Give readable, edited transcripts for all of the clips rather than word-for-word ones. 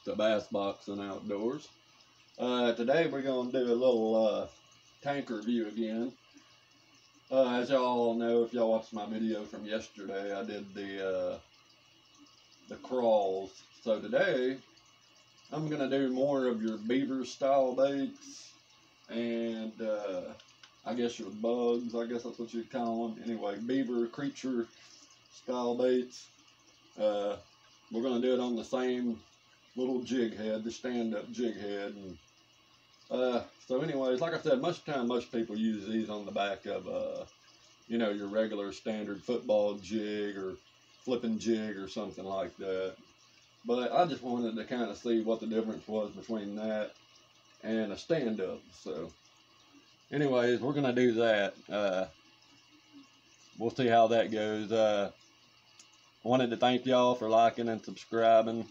to Bassboxing.Outdoors. Today we're going to do a little tank review again. As y'all know, if y'all watched my video from yesterday, I did the crawls. So today I'm going to do more of your Beaver style baits and I guess your bugs, I guess that's what you'd call them. Anyway, Beaver creature style baits. We're going to do it on the same little jig head, the stand-up jig head. And so anyways, like I said, most of the time most people use these on the back of you know, your regular standard football jig or flipping jig or something like that. But I just wanted to kind of see what the difference was between that and a stand-up. So anyways, we're going to do that. We'll see how that goes. I wanted to thank y'all for liking and subscribing.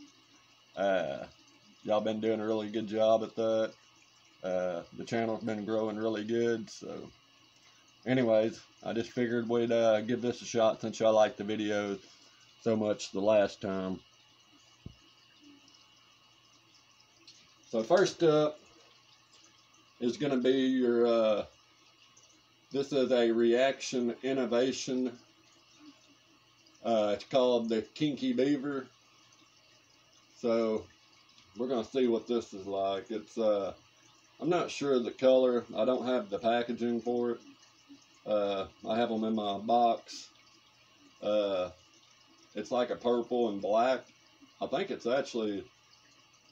Y'all been doing a really good job at that. The channel's been growing really good. So anyways, I just figured we'd give this a shot since y'all liked the video so much the last time. So first up is going to be your, this is a Reaction Innovation. It's called the Kinky Beaver. So we're going to see what this is like. It's, I'm not sure of the color. I don't have the packaging for it. I have them in my box. It's like a purple and black. I think it's actually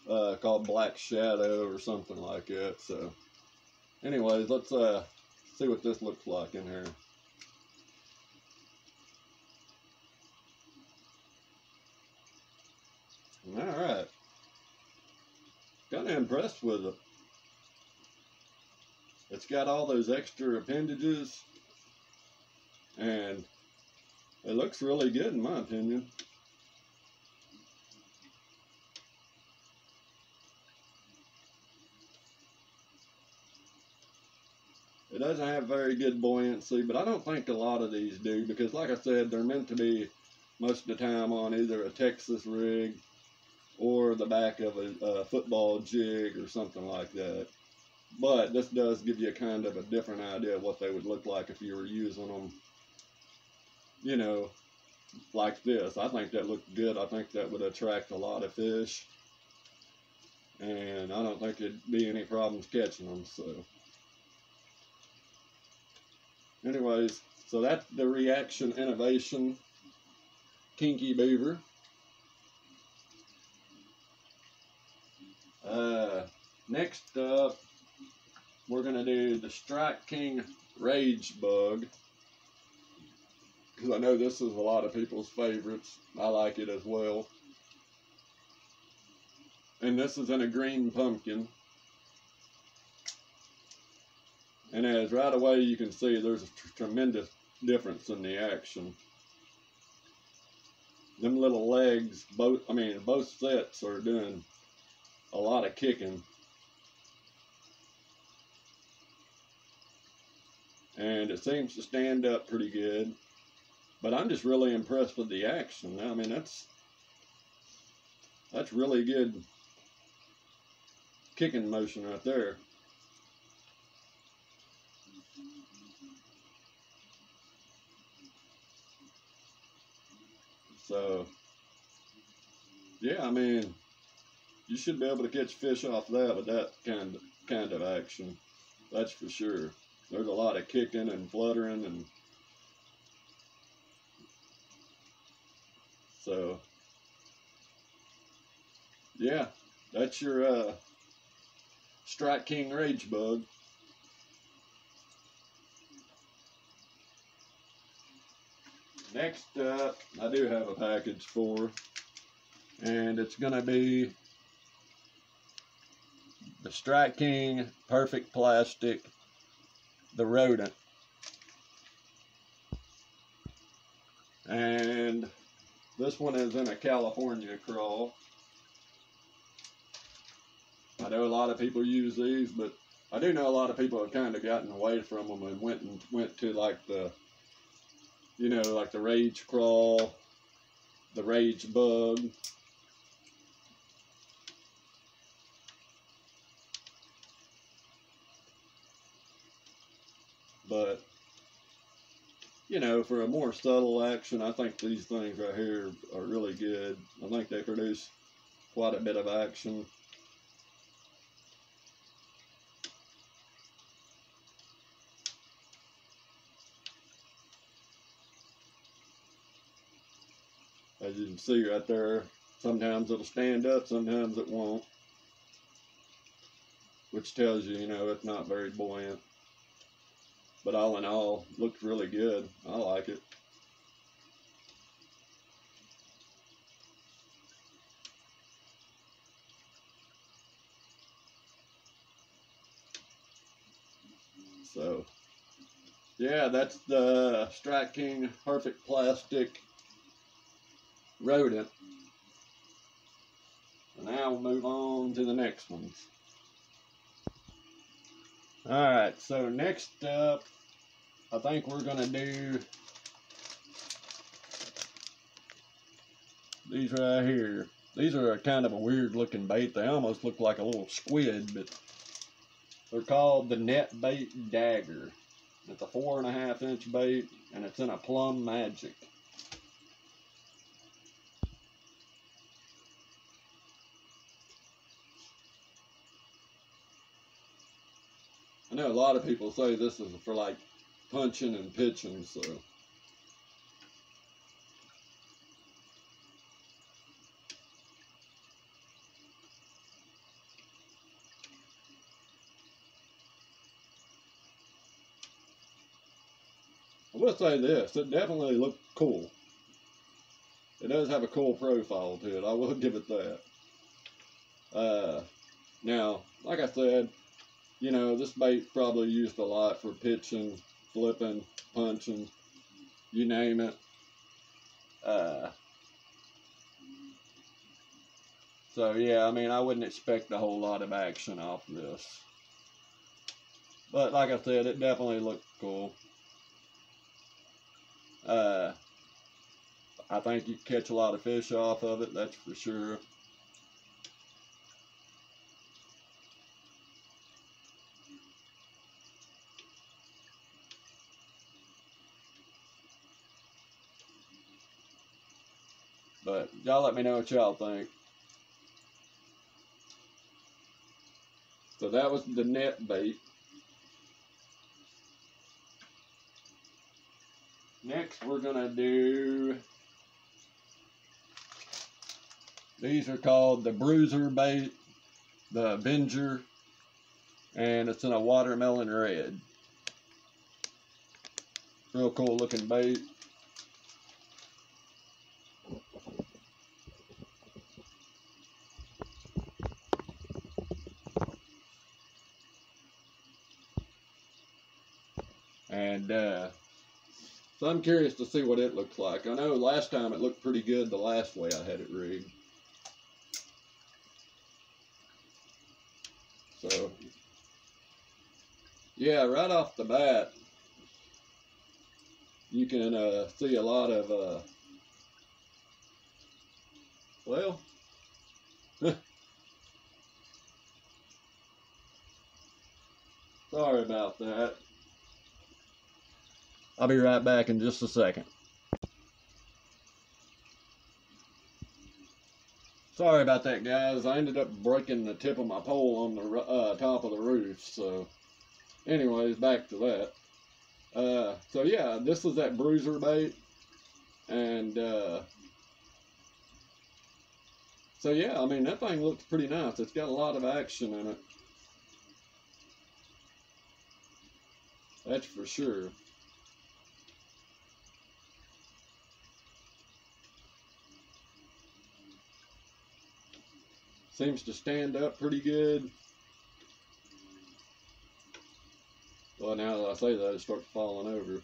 called Black Shadow or something like that. So anyways, let's see what this looks like in here. Alright. Kind of impressed with it. It's got all those extra appendages and it looks really good in my opinion. It doesn't have very good buoyancy, but I don't think a lot of these do, because like I said, they're meant to be most of the time on either a Texas rig or the back of a football jig or something like that. But this does give you kind of a different idea of what they would look like if you were using them, you know, like this. I think that looked good. I think that would attract a lot of fish, and I don't think it'd be any problems catching them. So anyways, so that's the Reaction Innovation Kinky Beaver. Next up, we're going to do the Strike.King Rage Bug, because I know this is a lot of people's favorites. I like it as well. And this is in a green pumpkin. And as right away you can see, there's a tremendous difference in the action. Them little legs, both sets are doing a lot of kicking. And it seems to stand up pretty good. But I'm just really impressed with the action. I mean, that's really good kicking motion right there. So yeah, I mean, you should be able to catch fish off that with that kind of action. That's for sure. There's a lot of kicking and fluttering, and so yeah, that's your Strike.King Rage Bug. Next up, I do have a package for, and it's going to be the Strike.King Perfect Plastic, the rodent. And this one is in a California crawl. I know a lot of people use these, but I do know a lot of people have kind of gotten away from them and went to like the, you know, like the Rage Crawl, the Rage Bug. But, you know, for a more subtle action, I think these things right here are really good. I think they produce quite a bit of action. As you can see right there, sometimes it'll stand up, sometimes it won't. Which tells you, you know, it's not very buoyant. But all in all, looks really good. I like it. So, yeah, that's the Strike.King Perfect Plastic Rodent. And now we'll move on to the next ones. Alright, so next up, I think we're going to do these right here. These are a kind of a weird looking bait. They almost look like a little squid, but they're called the Net Bait Dagger. It's a 4.5 inch bait, and it's in a Plum Magic. I know a lot of people say this is for like punching and pitching, so. I will say this, it definitely looked cool. It does have a cool profile to it, I will give it that. Now, like I said, you know, this bait's probably used a lot for pitching, flipping, punching, you name it. So yeah, I mean, I wouldn't expect a whole lot of action off this. But like I said, it definitely looked cool. I think you catch a lot of fish off of it, that's for sure. But y'all let me know what y'all think. So that was the net bait. Next we're gonna do, these are called the Bruiser bait, the Avenger, and it's in a watermelon red. Real cool looking bait. And so I'm curious to see what it looks like. I know last time it looked pretty good the last way I had it rigged. So, yeah, right off the bat, you can see a lot of, well, sorry about that. I'll be right back in just a second. Sorry about that, guys. I ended up breaking the tip of my pole on the top of the roof. So, anyways, back to that. So yeah, this is that Bruiser bait, and so yeah, I mean that thing looks pretty nice. It's got a lot of action in it. That's for sure. Seems to stand up pretty good. Well, now that I say that, it starts falling over.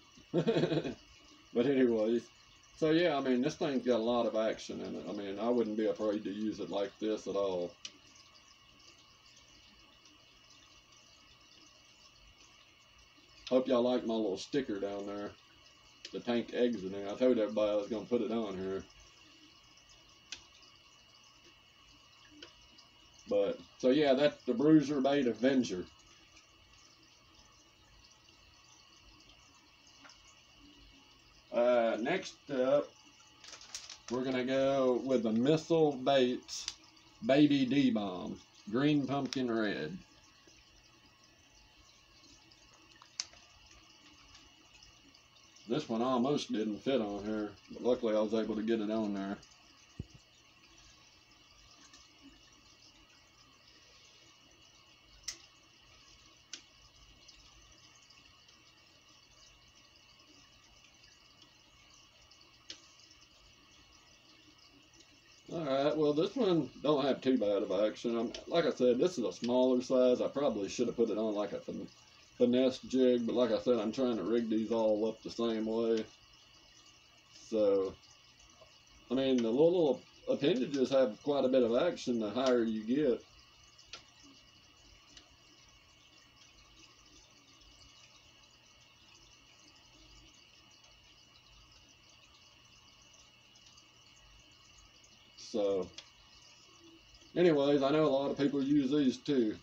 But anyways, so yeah, I mean, this thing's got a lot of action in it. I mean, I wouldn't be afraid to use it like this at all. Hope y'all like my little sticker down there. The tank exiting. I told everybody I was going to put it on here. But, so yeah, that's the Bruiser bait Avenger. next up, we're going to go with the Missile Baits Baby D-Bomb, green pumpkin red. This one almost didn't fit on here, but luckily I was able to get it on there. Alright, well this one don't have too bad of action. Like I said, this is a smaller size. I probably should have put it on like a finesse jig, but like I said, I'm trying to rig these all up the same way. So, I mean, the little appendages have quite a bit of action the higher you get. So, anyways, I know a lot of people use these too.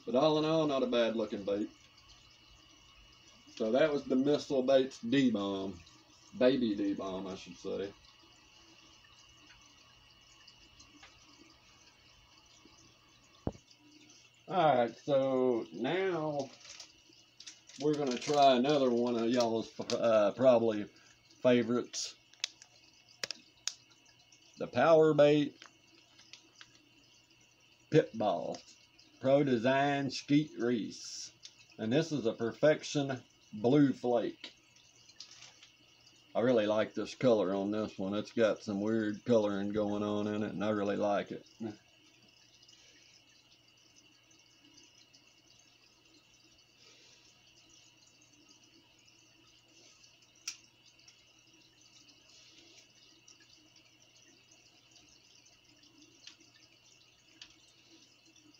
But all in all, not a bad looking bait. So that was the Missile Baits D-Bomb. Baby D-Bomb, I should say. Alright, so now we're going to try another one of y'all's probably favorites. The Power Bait Pitball Pro Design Skeet Reese. And this is a Perfection Blue Flake. I really like this color on this one. It's got some weird coloring going on in it, and I really like it.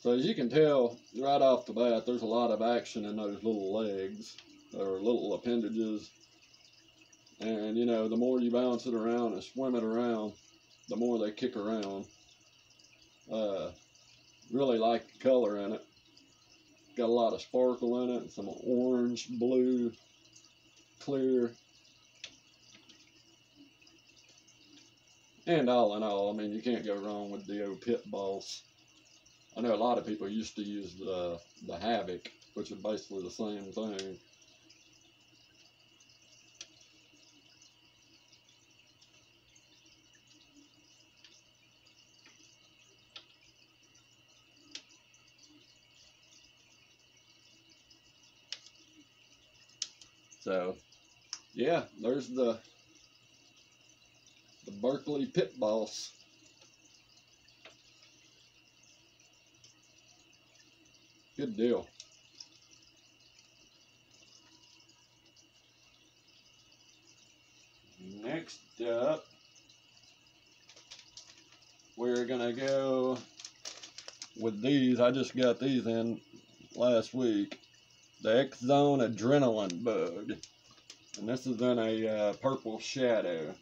So as you can tell right off the bat, there's a lot of action in those little legs, or little appendages. And you know, the more you bounce it around and swim it around, the more they kick around. Really like the color in it. Got a lot of sparkle in it, some orange, blue, clear. And all in all, I mean, you can't go wrong with the old pit balls. I know a lot of people used to use the Havoc, which is basically the same thing. So, yeah, there's the Berkeley Pit Boss. Good deal. Next up, we're gonna go with these. I just got these in last week. The X-Zone Adrenaline Bug. And this is in a purple shadow.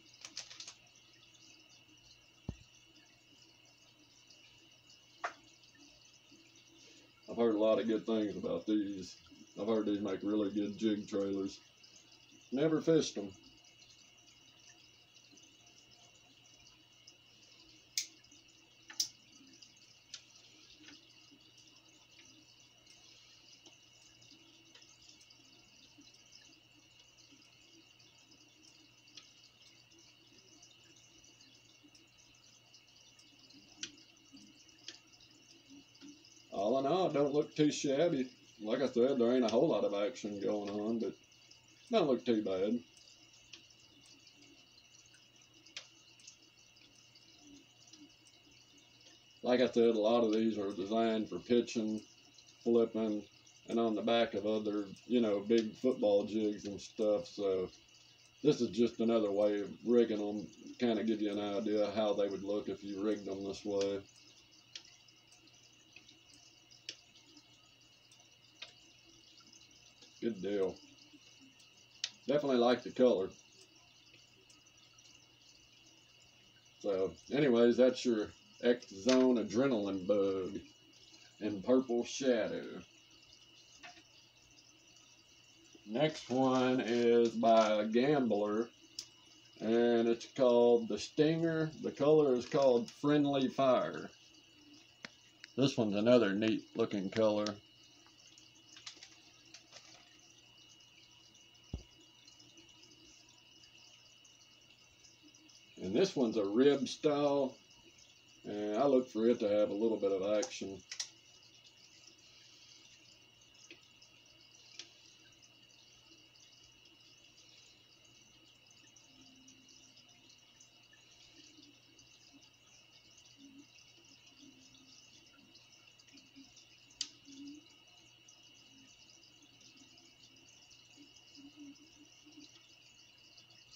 I've heard a lot of good things about these. I've heard these make really good jig trailers. Never fished them. All in all, it don't look too shabby. Like I said, there ain't a whole lot of action going on, but don't look too bad. Like I said, a lot of these are designed for pitching, flipping, and on the back of other, you know, big football jigs and stuff. So this is just another way of rigging them, kind of give you an idea how they would look if you rigged them this way. Good deal. Definitely like the color. So, anyways, that's your X-Zone Adrenaline Bug in purple shadow. Next one is by a Gambler, and it's called the Stinger. The color is called Friendly Fire. This one's another neat looking color. And this one's a rib style, and I look for it to have a little bit of action.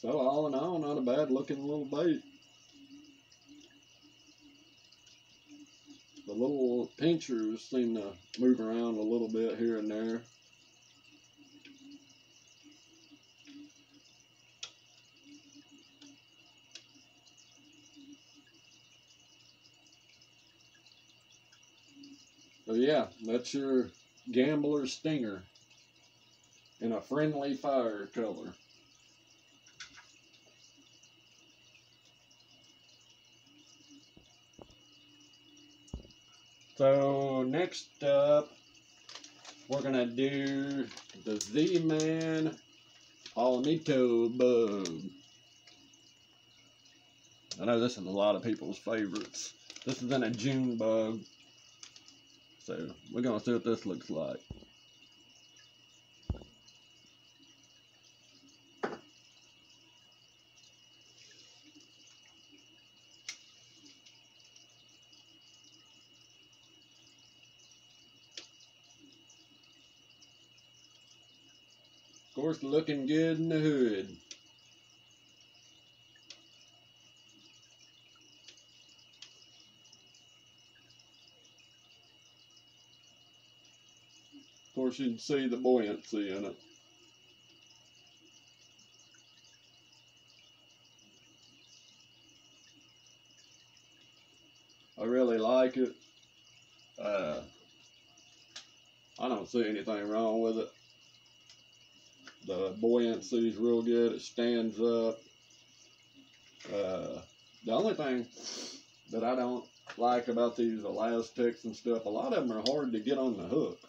So all in all, not a bad looking little bait. The little pinchers seem to move around a little bit here and there. So yeah, that's your Gambler Stinger in a Friendly Fire color. So next up, we're gonna do the Z-Man Palmetto Bug. I know this is a lot of people's favorites. This is in a June bug. So we're gonna see what this looks like. Of course, looking good in the hood. Of course, you can see the buoyancy in it. I really like it. I don't see anything wrong with it. The buoyancy is real good. It stands up. The only thing that I don't like about these elastics and stuff, a lot of them are hard to get on the hook.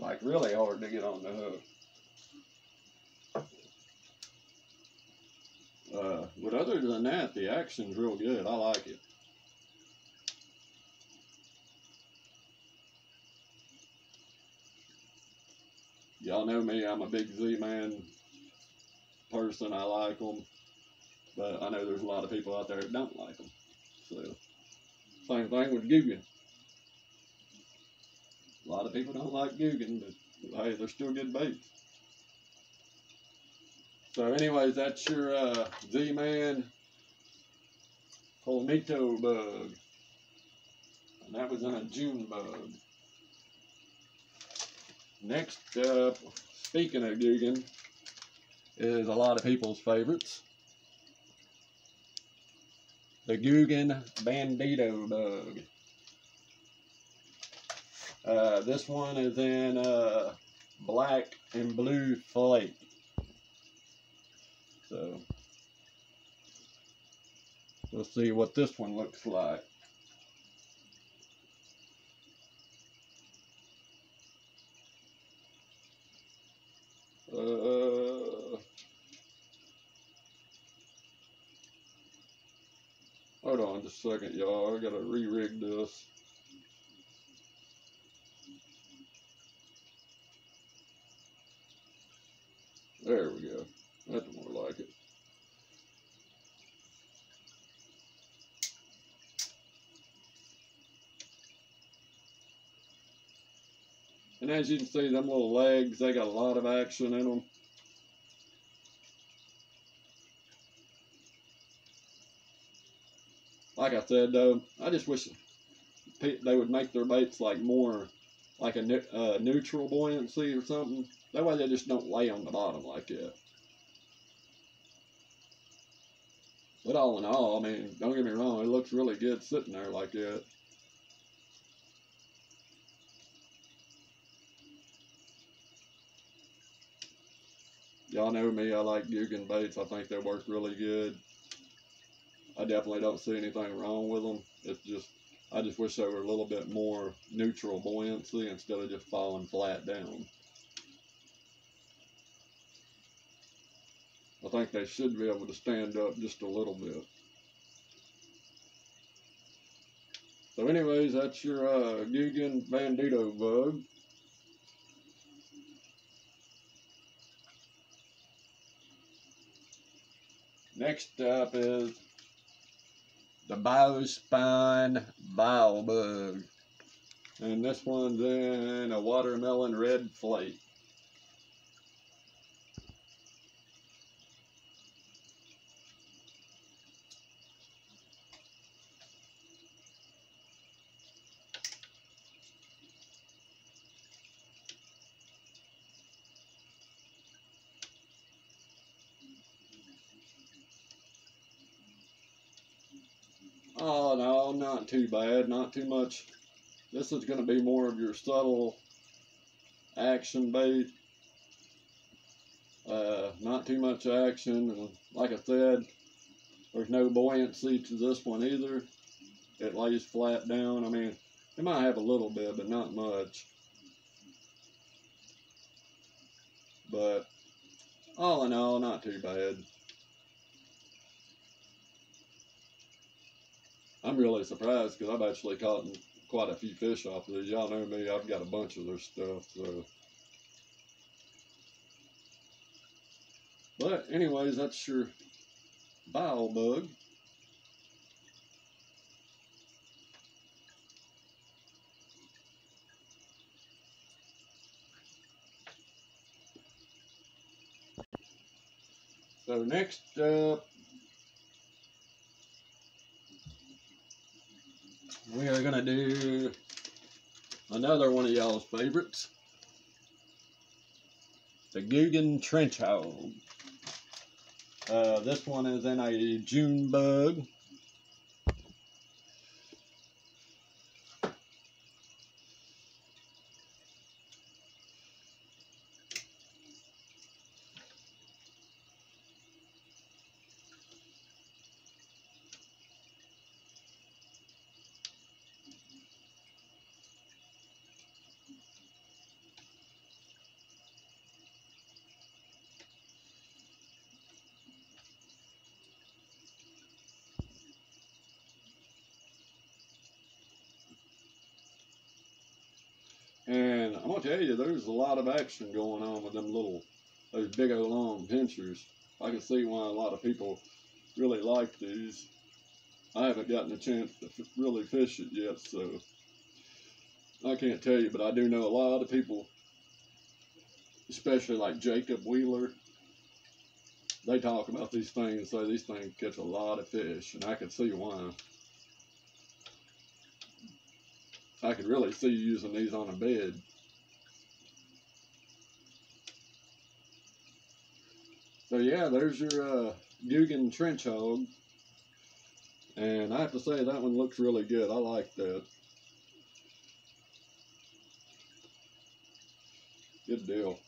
Like really hard to get on the hook. But other than that, the action's real good. I like it. Y'all know me, I'm a big Z-Man person. I like them. But I know there's a lot of people out there that don't like them. So, same thing with Guggen. A lot of people don't like Guggen, but hey, they're still good baits. So anyways, that's your Z-Man Palmetto Bug. And that was in a June bug. Next up, speaking of Guggen, is a lot of people's favorites. The Guggen Bandito Bug. This one is in black and blue flake. So, we'll see what this one looks like. Hold on just a second, y'all. I gotta re-rig this. There we go. That's more like it. And as you can see, them little legs, they got a lot of action in them. Like I said, though, I just wish they would make their baits like more like a neutral buoyancy or something. That way they just don't lay on the bottom like that. But all in all, I mean, don't get me wrong, it looks really good sitting there like that. Y'all know me, I like Guggen baits. I think they work really good. I definitely don't see anything wrong with them. It's just, I just wish they were a little bit more neutral buoyancy instead of just falling flat down. I think they should be able to stand up just a little bit. So anyways, that's your Guggen Bandito bug. Next up is the bow spine bile bug. And this one's in a watermelon red flake. Oh no, not too bad, not too much. This is going to be more of your subtle action bait. Not too much action, and like I said, there's no buoyancy to this one either. It lays flat down. I mean, it might have a little bit, but not much. But all in all, not too bad. I'm really surprised because I've actually caught quite a few fish off of these. Y'all know me, I've got a bunch of their stuff, so. But anyways, that's your bile bug. So next up, we are going to do another one of y'all's favorites, the Guggen Trench Hog. This one is in a June bug. And I'm going to tell you, there's a lot of action going on with those big old long pinchers. I can see why a lot of people really like these. I haven't gotten a chance to really fish it yet, so I can't tell you, but I do know a lot of people, especially like Jacob Wheeler, they talk about these things and say these things catch a lot of fish, and I can see why. I could really see you using these on a bed. So yeah, there's your Guggen Trench Hog. And I have to say that one looks really good. I like that. Good deal.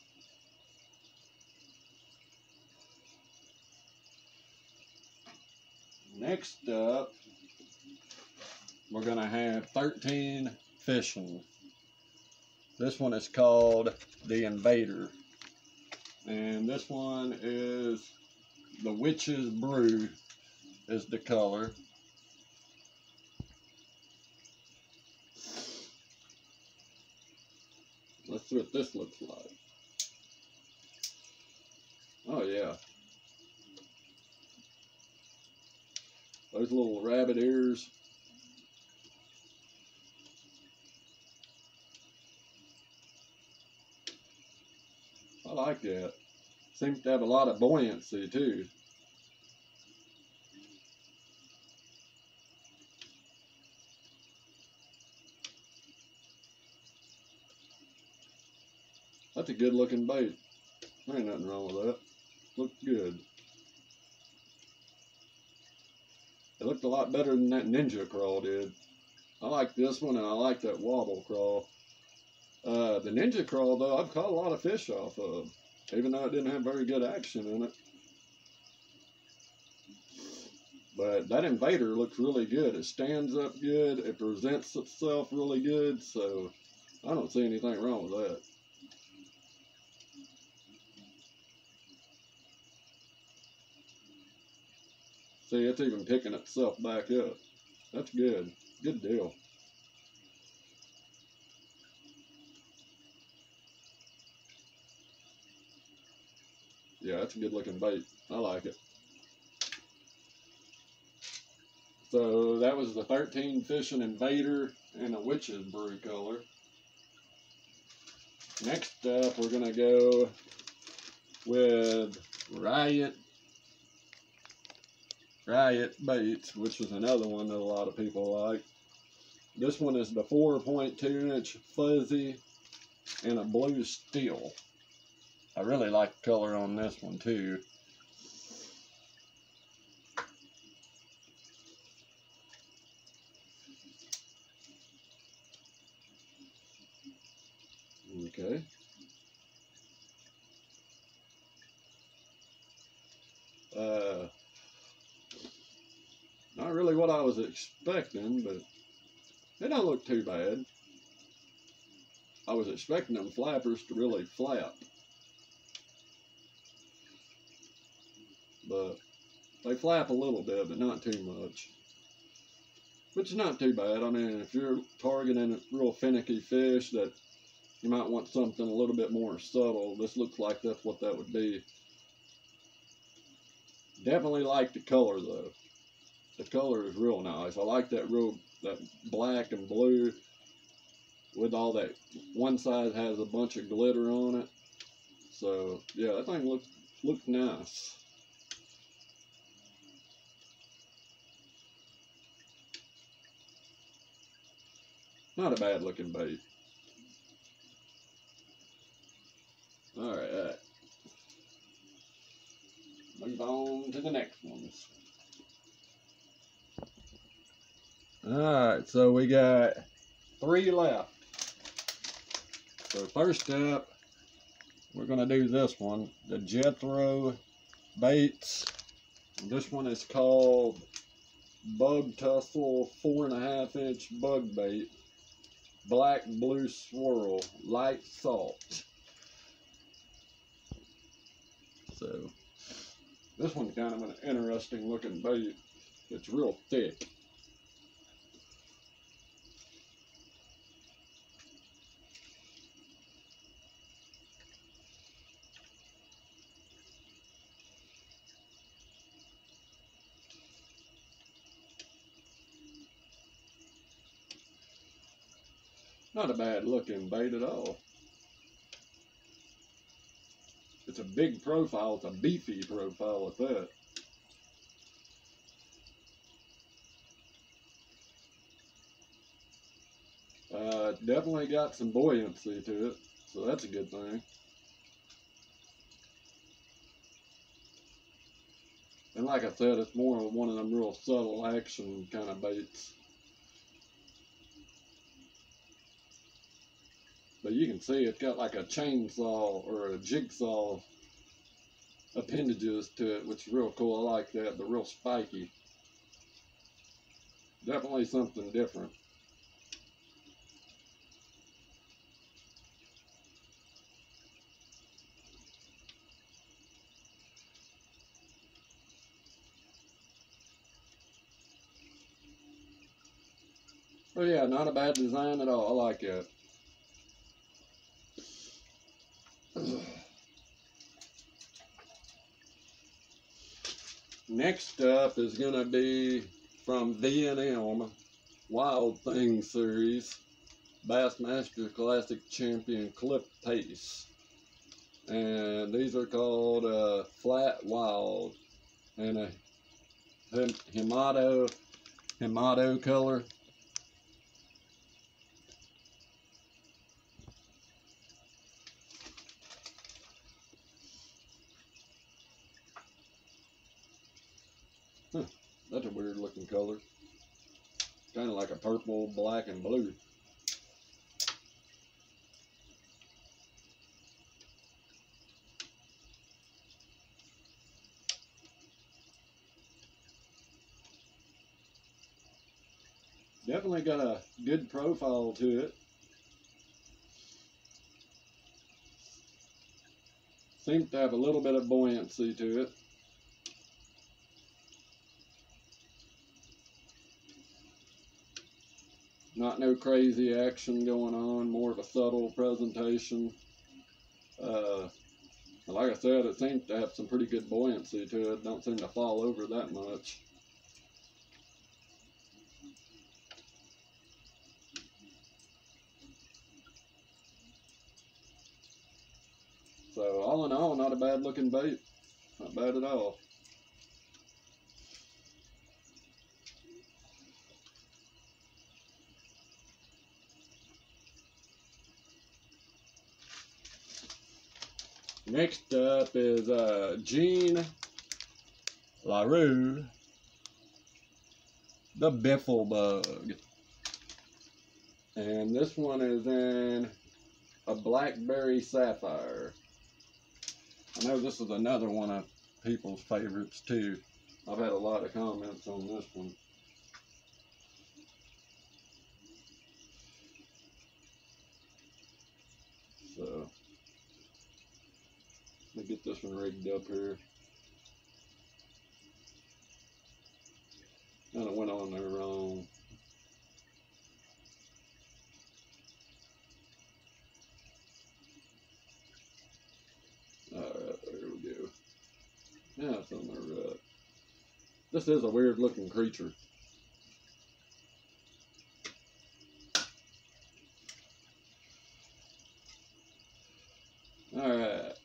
Next up, we're going to have 13 fishing. This one is called the Invader. And this one is the Witch's Brew is the color. Let's see what this looks like. Oh yeah. Those little rabbit ears. I like that. Seems to have a lot of buoyancy too. That's a good looking bait. There ain't nothing wrong with that. Looked good. It looked a lot better than that Ninja Crawl did. I like this one and I like that Wobble Crawl. The Ninja Crawl though, I've caught a lot of fish off of. even though it didn't have very good action in it. But that Invader looks really good. It stands up good. It presents itself really good. So I don't see anything wrong with that. See, it's even picking itself back up. That's good. Good deal. Yeah, that's a good looking bait. I like it. So that was the 13 Fishing Invader in a Witch's Brew color. Next up, we're going to go with Riot Baits, which is another one that a lot of people like. This one is the 4.2 inch fuzzy and a blue steel. I really like the color on this one too. Okay. Not really what I was expecting, but it don't look too bad. I was expecting them flappers to really flap, but they flap a little bit, but not too much. Which is not too bad. I mean, if you're targeting a real finicky fish that you might want something a little bit more subtle, this looks like that's what that would be. Definitely like the color though. The color is real nice. I like that black and blue with all that. One side has a bunch of glitter on it. So yeah, that thing looks nice. Not a bad looking bait. Alright. Move on to the next ones. Alright, so we got 3 left. So first up, we're going to do this one, the Jethro Baits. This one is called Bug Tussle 4.5 inch bug bait, black blue swirl, light salt. So this one's kind of an interesting looking bait. It's real thick. Not a bad looking bait at all. It's a big profile. It's a beefy profile at that. Definitely got some buoyancy to it, so that's a good thing. And like I said, it's more of one of them real subtle action kind of baits. But you can see it's got like a chainsaw or a jigsaw appendages to it, which is real cool. I like that. They're real spiky. Definitely something different. Oh yeah, not a bad design at all. I like it. Next up is going to be from V&M Wild Thing Series, Bassmaster Classic Champion Clip Pace. And these are called Flat Wild and a Himado color. Huh, that's a weird looking color. Kind of like a purple, black, and blue. Definitely got a good profile to it. Seems to have a little bit of buoyancy to it. Not no crazy action going on, more of a subtle presentation. Like I said, it seems to have some pretty good buoyancy to it. Don't seem to fall over that much. So all in all, not a bad looking bait. Not bad at all. Next up is Jean LaRue, the Biffle Bug. And this one is in a Blackberry Sapphire. I know this is another one of people's favorites too. I've had a lot of comments on this one. So, let me get this one rigged up here. Kind of went on there wrong. Alright, there we go. Now it's on there right. This is a weird looking creature. Alright.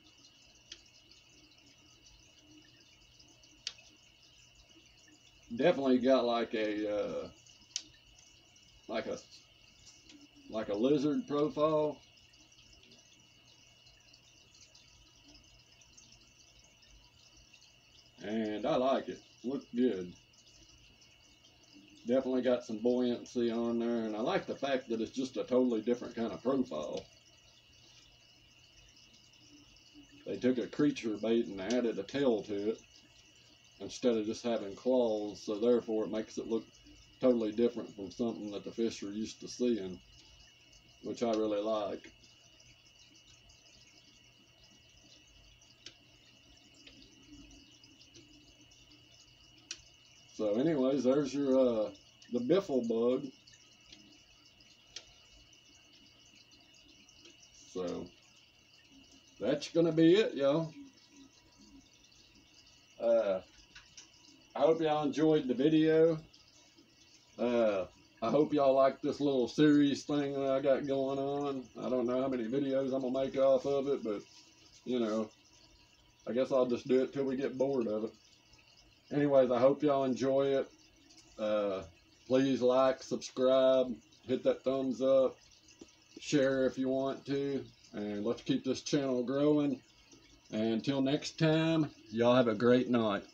Definitely got like a lizard profile. And I like it. Looks good. Definitely got some buoyancy on there, and I like the fact that it's just a totally different kind of profile. They took a creature bait and added a tail to it instead of just having claws, so therefore it makes it look totally different from something that the fish are used to seeing, which I really like. So anyways, there's your the Biffle Bug. So that's gonna be it, y'all. I hope y'all enjoyed the video. I hope y'all like this little series thing that I got going on. I don't know how many videos I'm gonna make off of it, but you know, I guess I'll just do it till we get bored of it. Anyways, I hope y'all enjoy it. Please like, subscribe, hit that thumbs up, share if you want to, and let's keep this channel growing. And until next time, y'all have a great night.